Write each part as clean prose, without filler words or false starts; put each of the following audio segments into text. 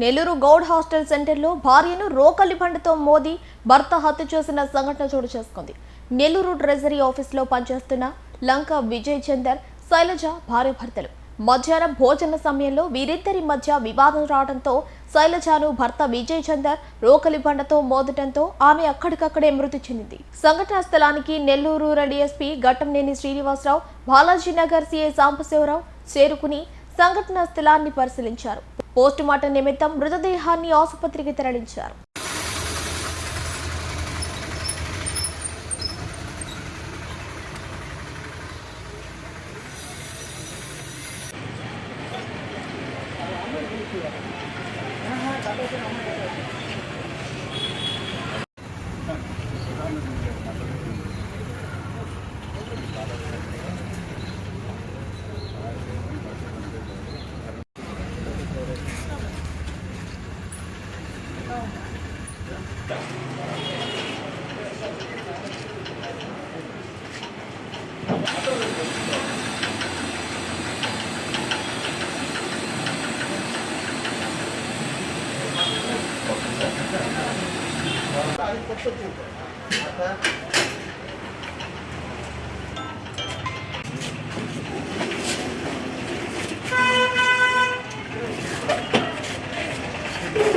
Nellore Goud hostel సెంటర్లో భార్యను రోకలి బండతో మోదీ భర్త హత్య చేసిన సంఘటన చోటు చేసుకుంది. నెల్లూరు ట్రెజరీ ఆఫీసులో పనిచేస్తున్న లంక విజయ్ చందర్, శైలజ భార్యాభర్తలు. మధ్యాహ్నం భోజన సమయంలో వీరిద్దరి మధ్య వివాదం రావడంతో శైలజను భర్త విజయ్ చందర్ రోకలి బండతో మోదటంతో ఆమె అక్కడికక్కడే మృతి చెందింది. సంఘటనా స్థలానికి Nellore rural SP Ghattamaneni Srinivasarao, Balajinagar CI Sambasivarao చేరుకుని సంఘటనా స్థలాన్ని పరిశీలించారు. పోస్టుమార్టం నిమిత్తం మృతదేహాన్ని ఆసుపత్రికి తరలించారు.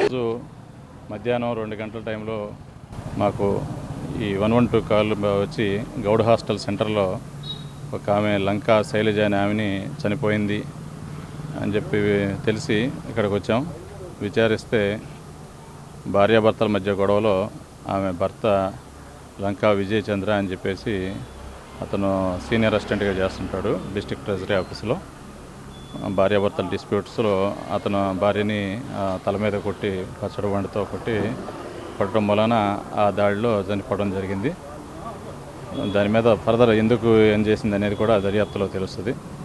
రోజు మధ్యాహ్నం 2 గంటల టైంలో మాకు ఈ 112 కాల్ వచ్చి గౌడ్ హాస్టల్ సెంటర్లో ఒక ఆమె లంక శైలజ అనే ఆమెని చనిపోయింది అని చెప్పి తెలిసి ఇక్కడికి వచ్చాం. విచారిస్తే భార్యాభర్తల మధ్య గొడవలో ఆమె భర్త లంకా విజయ్ చంద్ర అని చెప్పేసి అతను సీనియర్ అసిస్టెంట్గా చేస్తుంటాడు డిస్ట్రిక్ట్ ట్రెజరీ ఆఫీసులో. భార్యాభర్తల డిస్ప్యూట్స్లో అతను భార్యని తల మీద కొట్టి పచ్చడి బండితో కొట్టడం వలన ఆ దాడిలో చనిపోవడం జరిగింది. దాని మీద ఫర్దర్ ఎందుకు ఏం చేసింది అనేది కూడా దర్యాప్తులో తెలుస్తుంది.